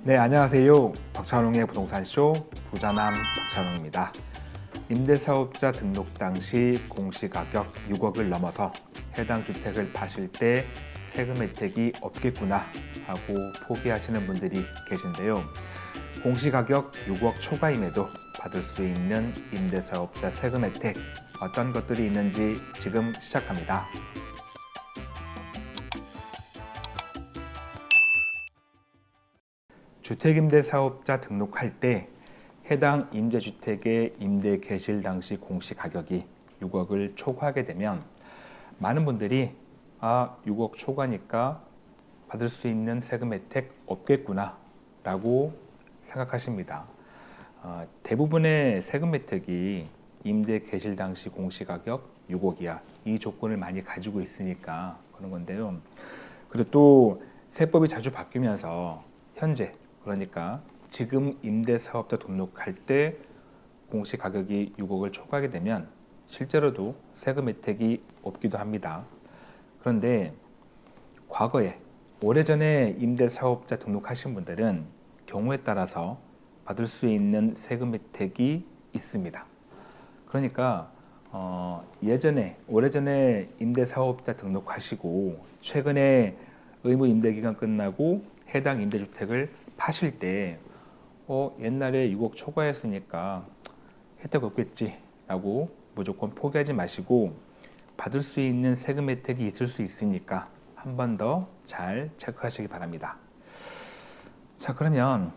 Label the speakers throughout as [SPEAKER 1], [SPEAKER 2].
[SPEAKER 1] 네, 안녕하세요. 박찬웅의 부동산쇼 부자남 박찬웅입니다. 임대사업자 등록 당시 공시가격 6억을 넘어서 해당 주택을 파실 때 세금 혜택이 없겠구나 하고 포기하시는 분들이 계신데요. 공시가격 6억 초과임에도 받을 수 있는 임대사업자 세금 혜택 어떤 것들이 있는지 지금 시작합니다. 주택임대사업자 등록할 때 해당 임대주택의 임대 개실 당시 공시가격이 6억을 초과하게 되면 많은 분들이 6억 초과니까 받을 수 있는 세금 혜택 없겠구나 라고 생각하십니다. 대부분의 세금 혜택이 임대 개실 당시 공시가격 6억이야 이 조건을 많이 가지고 있으니까 그런 건데요. 그리고 또 세법이 자주 바뀌면서 현재 그러니까 지금 임대사업자 등록할 때 공시가격이 6억을 초과하게 되면 실제로도 세금 혜택이 없기도 합니다. 그런데 과거에 오래전에 임대사업자 등록하신 분들은 경우에 따라서 받을 수 있는 세금 혜택이 있습니다. 그러니까 오래전에 임대사업자 등록하시고 최근에 의무 임대기간 끝나고 해당 임대주택을 파실 때 옛날에 6억 초과했으니까 혜택 없겠지라고 무조건 포기하지 마시고 받을 수 있는 세금 혜택이 있을 수 있으니까 한 번 더 잘 체크하시기 바랍니다. 자, 그러면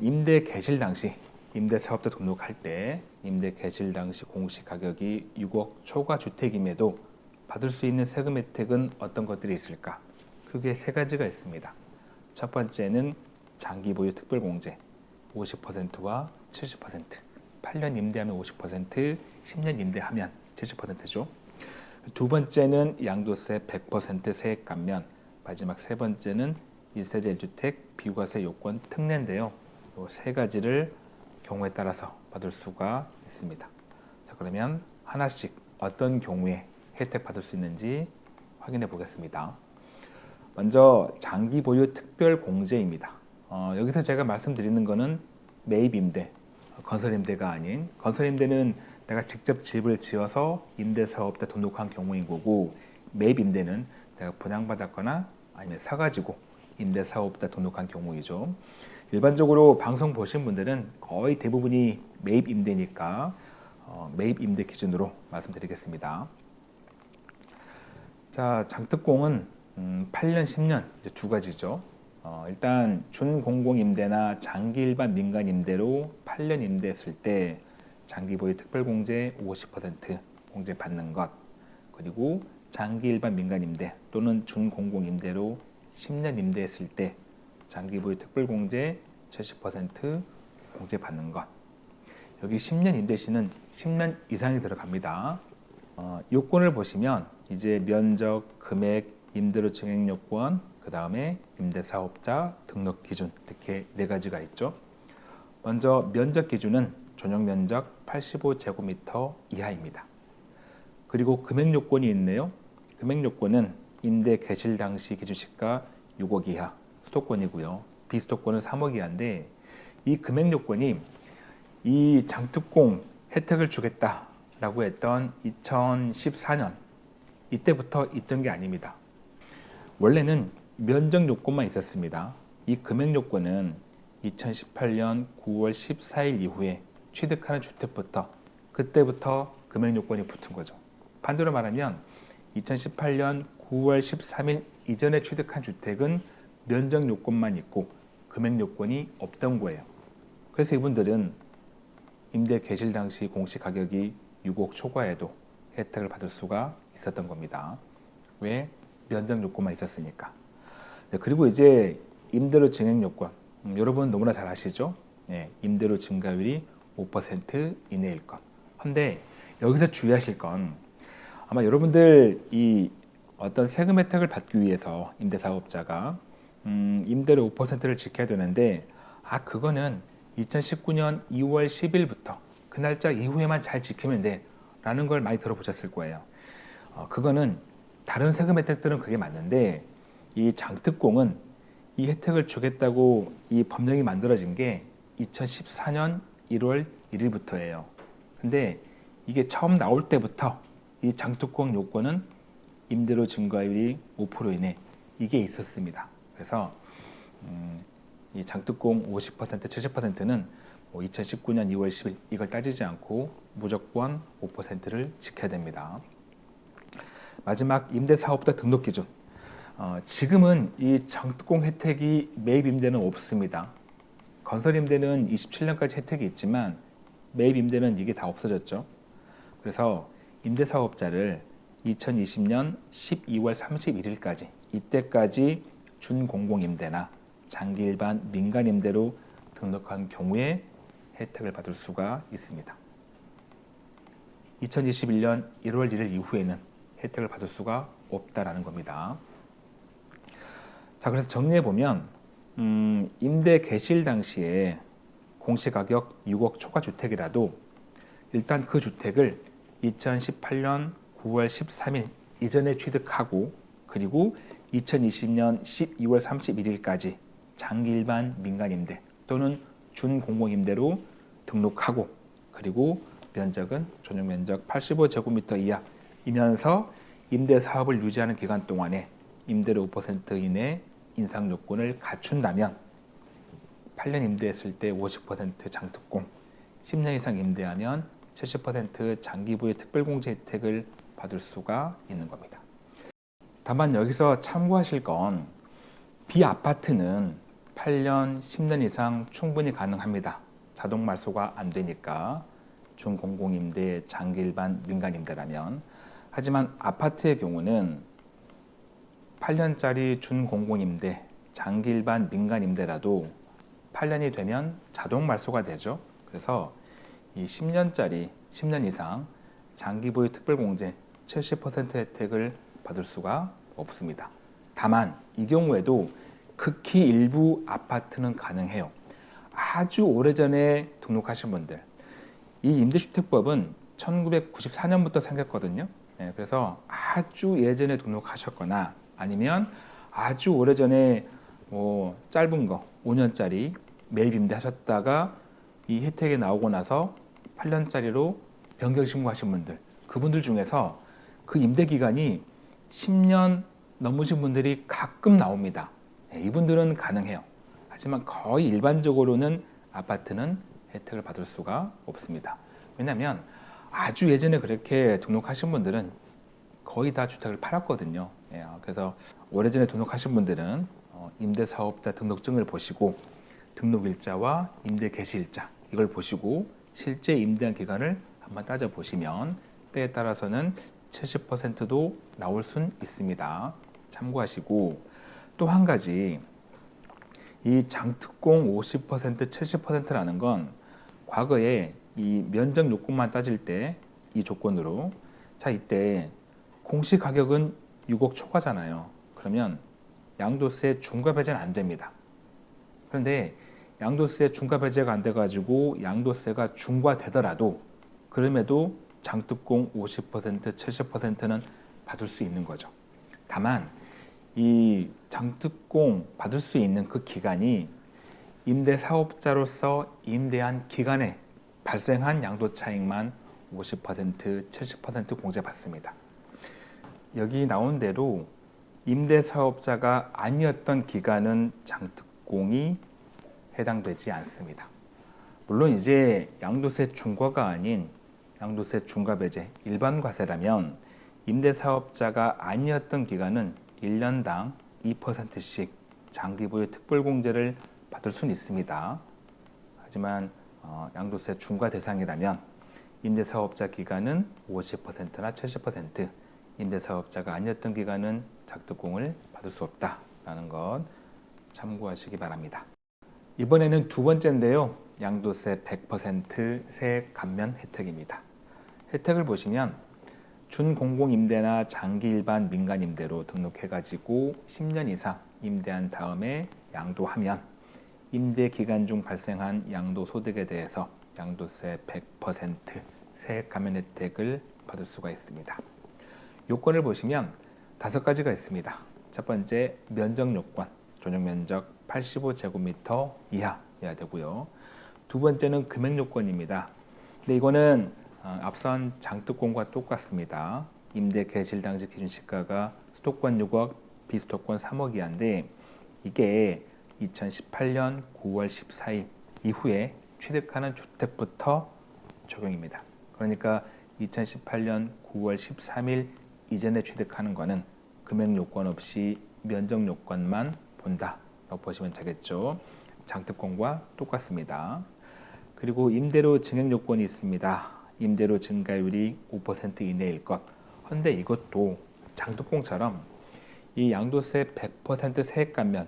[SPEAKER 1] 임대 개실 당시 임대사업자 등록할 때 임대 개실 당시 공시가격이 6억 초과 주택임에도 받을 수 있는 세금 혜택은 어떤 것들이 있을까? 크게 세 가지가 있습니다. 첫 번째는 장기 보유 특별공제 50%와 70%, 8년 임대하면 50%, 10년 임대하면 70%죠. 두 번째는 양도세 100% 세액 감면, 마지막 세 번째는 1세대 1주택 비과세 요건 특례인데요. 이 세 가지를 경우에 따라서 받을 수가 있습니다. 자, 그러면 하나씩 어떤 경우에 혜택 받을 수 있는지 확인해 보겠습니다. 먼저 장기 보유 특별 공제입니다. 여기서 제가 말씀드리는 거는 매입 임대, 건설 임대가 아닌 건설 임대는 내가 직접 집을 지어서 임대사업자 등록한 경우인 거고 매입 임대는 내가 분양받았거나 아니면 사가지고 임대사업자 등록한 경우이죠. 일반적으로 방송 보신 분들은 거의 대부분이 매입 임대니까 매입 임대 기준으로 말씀드리겠습니다. 자, 장특공은 8년, 10년 이제 두 가지죠. 일단 준공공임대나 장기 일반 민간임대로 8년 임대했을 때 장기 보유 특별공제 50% 공제 받는 것, 그리고 장기 일반 민간임대 또는 준공공임대로 10년 임대했을 때 장기 보유 특별공제 70% 공제 받는 것. 여기 10년 임대 시는 10년 이상이 들어갑니다. 요건을 보시면 이제 면적, 금액, 임대료 증액 요건, 그 다음에 임대사업자 등록 기준 이렇게 네 가지가 있죠. 먼저 면적 기준은 전용 면적 85제곱미터 이하입니다. 그리고 금액 요건이 있네요. 금액 요건은 임대 개실 당시 기준시가 6억 이하 수도권이고요. 비수도권은 3억 이하인데 이 금액 요건이 이 장특공 혜택을 주겠다라고 했던 2014년 이때부터 있던 게 아닙니다. 원래는 면적 요건만 있었습니다. 이 금액 요건은 2018년 9월 14일 이후에 취득하는 주택부터 그때부터 금액 요건이 붙은 거죠. 반대로 말하면 2018년 9월 13일 이전에 취득한 주택은 면적 요건만 있고 금액 요건이 없던 거예요. 그래서 이분들은 임대 개실 당시 공시가격이 6억 초과해도 혜택을 받을 수가 있었던 겁니다. 왜? 면적 요건만 있었으니까. 그리고 이제 임대료 증액 요건, 여러분 너무나 잘 아시죠? 임대료 증가율이 5% 이내일 것. 근데 여기서 주의하실 건 아마 여러분들 이 어떤 세금 혜택을 받기 위해서 임대사업자가 임대료 5%를 지켜야 되는데 그거는 2019년 2월 10일부터 그 날짜 이후에만 잘 지키면 돼 라는 걸 많이 들어보셨을 거예요. 그거는 다른 세금 혜택들은 그게 맞는데 이 장특공은 이 혜택을 주겠다고 이 법령이 만들어진 게 2014년 1월 1일부터예요. 근데 이게 처음 나올 때부터 이 장특공 요건은 임대료 증가율이 5% 이내 이게 있었습니다. 그래서 이 장특공 50%, 70%는 2019년 2월 10일 이걸 따지지 않고 무조건 5%를 지켜야 됩니다. 마지막 임대사업자 등록 기준. 지금은 이 장특공 혜택이 매입 임대는 없습니다. 건설 임대는 27년까지 혜택이 있지만 매입 임대는 이게 다 없어졌죠. 그래서 임대사업자를 2020년 12월 31일까지 이때까지 준공공임대나 장기일반 민간임대로 등록한 경우에 혜택을 받을 수가 있습니다. 2021년 1월 1일 이후에는 혜택을 받을 수가 없다라는 겁니다. 자, 그래서 정리해 보면 임대 개시일 당시에 공시가격 6억 초과 주택이라도 일단 그 주택을 2018년 9월 13일 이전에 취득하고 그리고 2020년 12월 31일까지 장기일반 민간임대 또는 준공공임대로 등록하고 그리고 면적은 전용 면적 85제곱미터 이하이면서 임대 사업을 유지하는 기간 동안에 임대료 5% 이내 인상 요건을 갖춘다면 8년 임대했을 때 50% 장특공, 10년 이상 임대하면 70% 장기부의 특별공제 혜택을 받을 수가 있는 겁니다. 다만 여기서 참고하실 건 비아파트는 8년, 10년 이상 충분히 가능합니다. 자동 말소가 안 되니까 준공공임대, 장기일반 민간임대라면. 하지만 아파트의 경우는 8년짜리 준공공임대, 장기일반 민간임대라도 8년이 되면 자동 말소가 되죠. 그래서 이 10년짜리, 10년 이상 장기보유 특별공제 70% 혜택을 받을 수가 없습니다. 다만 이 경우에도 극히 일부 아파트는 가능해요. 아주 오래전에 등록하신 분들, 이 임대주택법은 1994년부터 생겼거든요. 그래서 아주 예전에 등록하셨거나 아니면 아주 오래전에 짧은 거 5년짜리 매입 임대 하셨다가 이 혜택이 나오고 나서 8년짜리로 변경 신고하신 분들, 그분들 중에서 그 임대 기간이 10년 넘으신 분들이 가끔 나옵니다. 이분들은 가능해요. 하지만 거의 일반적으로는 아파트는 혜택을 받을 수가 없습니다. 왜냐하면 아주 예전에 그렇게 등록하신 분들은 거의 다 주택을 팔았거든요. 그래서 오래전에 등록하신 분들은 임대사업자 등록증을 보시고 등록일자와 임대 개시일자 이걸 보시고 실제 임대한 기간을 한번 따져보시면 때에 따라서는 70%도 나올 순 있습니다. 참고하시고 또 한 가지 이 장특공 50%, 70%라는 건 과거에 이 면적 요건만 따질 때 이 조건으로 자 이때 공시가격은 6억 초과잖아요. 그러면 양도세 중과 배제는 안 됩니다. 그런데 양도세 중과 배제가 안 돼가지고 양도세가 중과되더라도 그럼에도 장특공 50%, 70%는 받을 수 있는 거죠. 다만 이 장특공 받을 수 있는 그 기간이 임대사업자로서 임대한 기간에 발생한 양도차익만 50%, 70% 공제받습니다. 여기 나온 대로 임대사업자가 아니었던 기간은 장특공이 해당되지 않습니다. 물론 이제 양도세 중과가 아닌 양도세 중과 배제 일반 과세라면 임대사업자가 아니었던 기간은 1년당 2%씩 장기보유 특별공제를 받을 수는 있습니다. 하지만 양도세 중과 대상이라면 임대사업자 기간은 50%나 70%, 임대사업자가 아니었던 기간은 장특공을 받을 수 없다라는 것 참고하시기 바랍니다. 이번에는 두 번째인데요. 양도세 100% 세액 감면 혜택입니다. 혜택을 보시면 준공공임대나 장기일반 민간임대로 등록해가지고 10년 이상 임대한 다음에 양도하면 임대 기간 중 발생한 양도소득에 대해서 양도세 100% 세액 감면 혜택을 받을 수가 있습니다. 요건을 보시면 5가지가 있습니다. 첫 번째 면적 요건, 전용 면적 85제곱미터 이하여야 되고요. 두 번째는 금액 요건입니다. 근데 이거는 앞선 장특공과 똑같습니다. 임대 개실 당시 기준 시가가 수도권 6억, 비수도권 3억 이하인데 이게 2018년 9월 14일 이후에 취득하는 주택부터 적용입니다. 그러니까 2018년 9월 13일 이전에 취득하는 거는 금액 요건 없이 면적 요건만 본다라고 보시면 되겠죠. 장특공과 똑같습니다. 그리고 임대료 증액 요건이 있습니다. 임대료 증가율이 5% 이내일 것. 그런데 이것도 장특공처럼 이 양도세 100% 세액 감면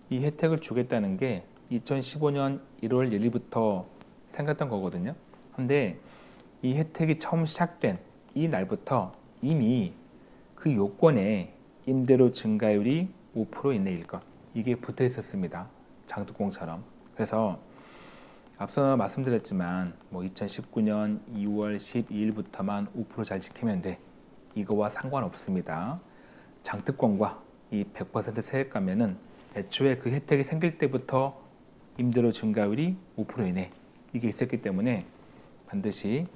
[SPEAKER 1] 이 혜택을 주겠다는 게 2015년 1월 1일부터 생겼던 거거든요. 그런데 이 혜택이 처음 시작된 이 날부터 이미 그 요건에 임대료 증가율이 5% 이내일 것 이게 붙어 있었습니다. 장특공처럼. 그래서 앞서 말씀드렸지만 2019년 2월 12일부터만 5%잘 지키면 돼. 이거와 상관없습니다. 장특공과 이 100% 세액 감면은 애초에 그 혜택이 생길 때부터 임대료 증가율이 5% 이내 이게 있었기 때문에 반드시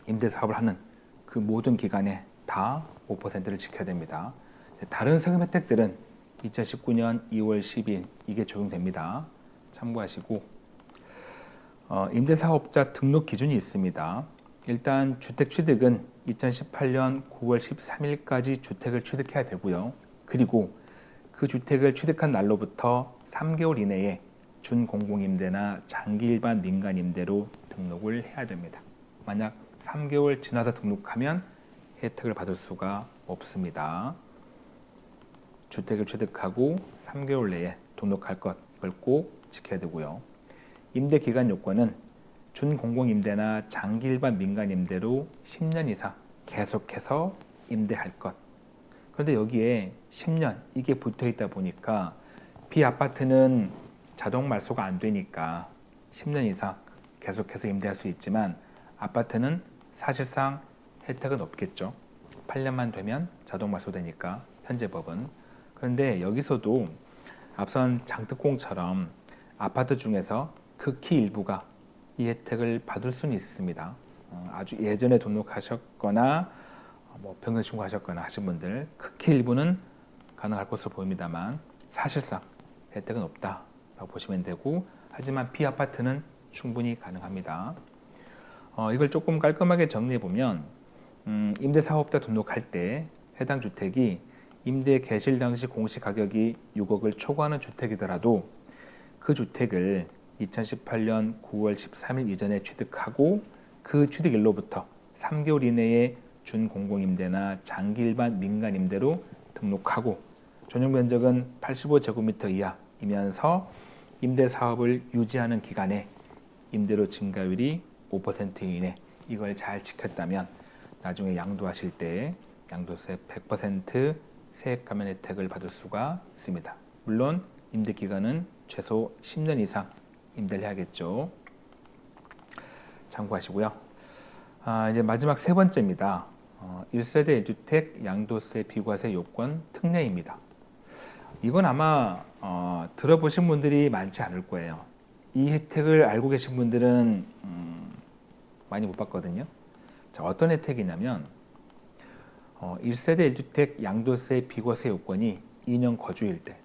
[SPEAKER 1] 임대 사업을 하는 그 모든 기간에 다 5%를 지켜야 됩니다. 다른 세금 혜택들은 2019년 2월 10일 이게 적용됩니다. 참고하시고 임대사업자 등록 기준이 있습니다. 일단 주택 취득은 2018년 9월 13일까지 주택을 취득해야 되고요. 그리고 그 주택을 취득한 날로부터 3개월 이내에 준공공임대나 장기 일반 민간임대로 등록을 해야 됩니다. 만약 3개월 지나서 등록하면 혜택을 받을 수가 없습니다. 주택을 취득하고 3개월 내에 등록할 것 이걸 꼭 지켜야 되고요. 임대 기간 요건은 준공공임대나 장기 일반 민간임대로 10년 이상 계속해서 임대할 것. 그런데 여기에 10년 이게 붙어 있다 보니까 비아파트는 자동 말소가 안 되니까 10년 이상 계속해서 임대할 수 있지만 아파트는 사실상 혜택은 없겠죠. 8년만 되면 자동 말소되니까 현재 법은. 그런데 여기서도 앞선 장특공처럼 아파트 중에서 극히 일부가 이 혜택을 받을 수는 있습니다. 아주 예전에 등록하셨거나 변경 신고하셨거나 하신 분들 극히 일부는 가능할 것으로 보입니다만 사실상 혜택은 없다라고 보시면 되고 하지만 비아파트는 충분히 가능합니다. 이걸 조금 깔끔하게 정리해 보면 임대사업자 등록할 때 해당 주택이 임대 개실 당시 공시가격이 6억을 초과하는 주택이더라도 그 주택을 2018년 9월 13일 이전에 취득하고 그 취득일로부터 3개월 이내에 준공공임대나 장기 일반 민간임대로 등록하고 전용 면적은 85제곱미터 이하이면서 임대사업을 유지하는 기간에 임대료 증가율이 5% 이내 이걸 잘 지켰다면 나중에 양도하실 때 양도세 100% 세액 감면 혜택을 받을 수가 있습니다. 물론 임대 기간은 최소 10년 이상 임대를 해야겠죠. 참고하시고요. 이제 마지막 세 번째입니다. 1세대 1주택 양도세 비과세 요건 특례입니다. 이건 아마 들어보신 분들이 많지 않을 거예요. 이 혜택을 알고 계신 분들은 많이 못 봤거든요. 자, 어떤 혜택이냐면 1세대 1주택 양도세 비과세 요건이 2년 거주일 때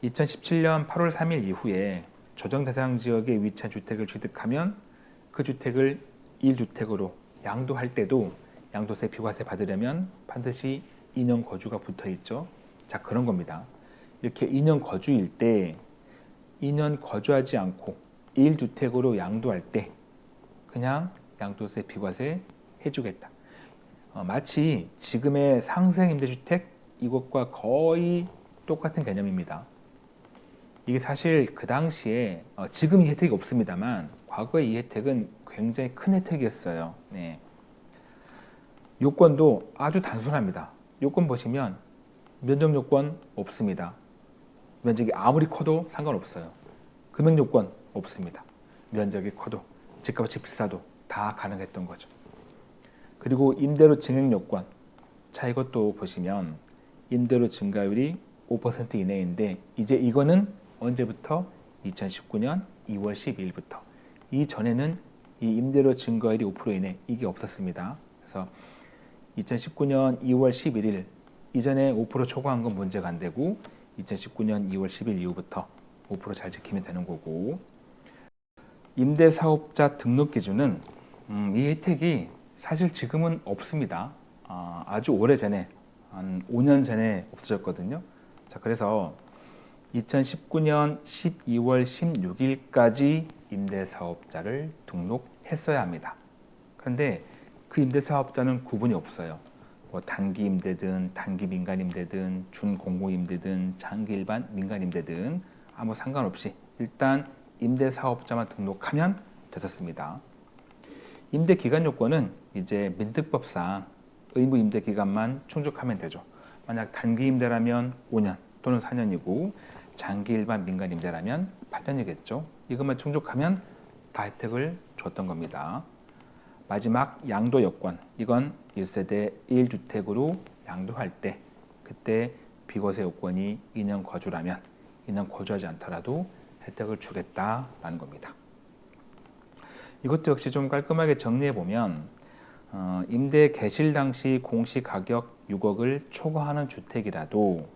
[SPEAKER 1] 2017년 8월 3일 이후에 조정 대상 지역에 위치한 주택을 취득하면 그 주택을 1주택으로 양도할 때도 양도세 비과세 받으려면 반드시 2년 거주가 붙어 있죠. 자, 그런 겁니다. 이렇게 2년 거주일 때 2년 거주하지 않고 1주택으로 양도할 때 그냥 양도세 비과세 해주겠다. 마치 지금의 상생 임대주택 이것과 거의 똑같은 개념입니다. 이게 사실 그 당시에 지금 이 혜택이 없습니다만 과거에 이 혜택은 굉장히 큰 혜택이었어요. 네. 요건도 아주 단순합니다. 요건 보시면 면적 요건 없습니다. 면적이 아무리 커도 상관없어요. 금액 요건 없습니다. 면적이 커도 집값이 비싸도 다 가능했던 거죠. 그리고 임대료 증액 요건 자 이것도 보시면 임대료 증가율이 5% 이내인데 이제 이거는 언제부터? 2019년 2월 12일부터. 이전에는 이 임대료 증가율이 5% 이내 이게 없었습니다. 그래서 2019년 2월 11일 이전에 5% 초과한 건 문제가 안 되고 2019년 2월 10일 이후부터 5% 잘 지키면 되는 거고, 임대사업자 등록 기준은 이 혜택이 사실 지금은 없습니다. 아주 오래전에 한 5년 전에 없어졌거든요. 자, 그래서 2019년 12월 16일까지 임대사업자를 등록했어야 합니다. 그런데 그 임대사업자는 구분이 없어요. 뭐 단기 임대든 단기 민간 임대든 준공공 임대든 장기 일반 민간 임대든 아무 상관없이 일단 임대사업자만 등록하면 됐었습니다. 임대 기간 요건은 이제 민특법상 의무 임대 기간만 충족하면 되죠. 만약 단기 임대라면 5년 또는 4년이고 장기 일반 민간 임대라면 8년이겠죠. 이것만 충족하면 다 혜택을 줬던 겁니다. 마지막 양도 여건, 이건 1세대 1주택으로 양도할 때 그때 비과세 요건이 2년 거주라면 2년 거주하지 않더라도 혜택을 주겠다라는 겁니다. 이것도 역시 좀 깔끔하게 정리해 보면 임대 개실 당시 공시가격 6억을 초과하는 주택이라도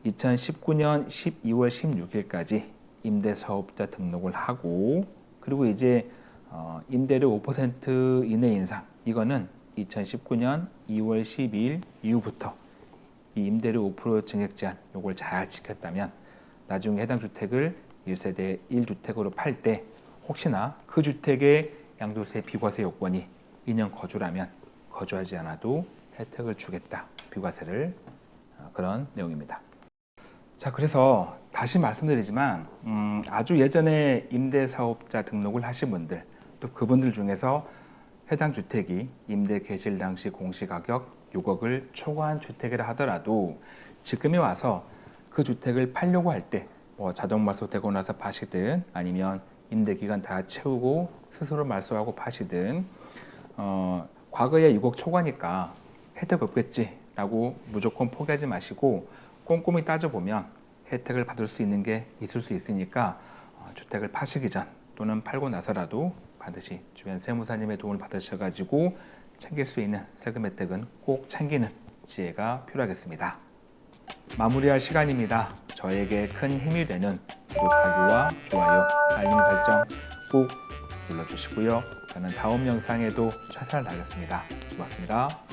[SPEAKER 1] 2019년 12월 16일까지 임대사업자 등록을 하고, 그리고 이제 임대료 5% 이내 인상, 이거는 2019년 2월 12일 이후부터 이 임대료 5% 증액 제한 요걸 잘 지켰다면 나중에 해당 주택을 1세대 1주택으로 팔 때 혹시나 그 주택의 양도세 비과세 요건이 2년 거주라면 거주하지 않아도 혜택을 주겠다, 비과세를, 그런 내용입니다. 자, 그래서 다시 말씀드리지만 아주 예전에 임대사업자 등록을 하신 분들, 또 그분들 중에서 해당 주택이 임대 개실 당시 공시가격 6억을 초과한 주택이라 하더라도 지금에 와서 그 주택을 팔려고 할 때 뭐 자동 말소되고 나서 파시든 아니면 임대 기간 다 채우고 스스로 말소하고 파시든 과거에 6억 초과니까 혜택 없겠지라고 무조건 포기하지 마시고 꼼꼼히 따져보면 혜택을 받을 수 있는 게 있을 수 있으니까 주택을 파시기 전 또는 팔고 나서라도 반드시 주변 세무사님의 도움을 받으셔가지고 챙길 수 있는 세금 혜택은 꼭 챙기는 지혜가 필요하겠습니다. 마무리할 시간입니다. 저에게 큰 힘이 되는 구독하기와 좋아요, 알림 설정 꼭 눌러주시고요. 저는 다음 영상에도 최선을 다하겠습니다. 고맙습니다.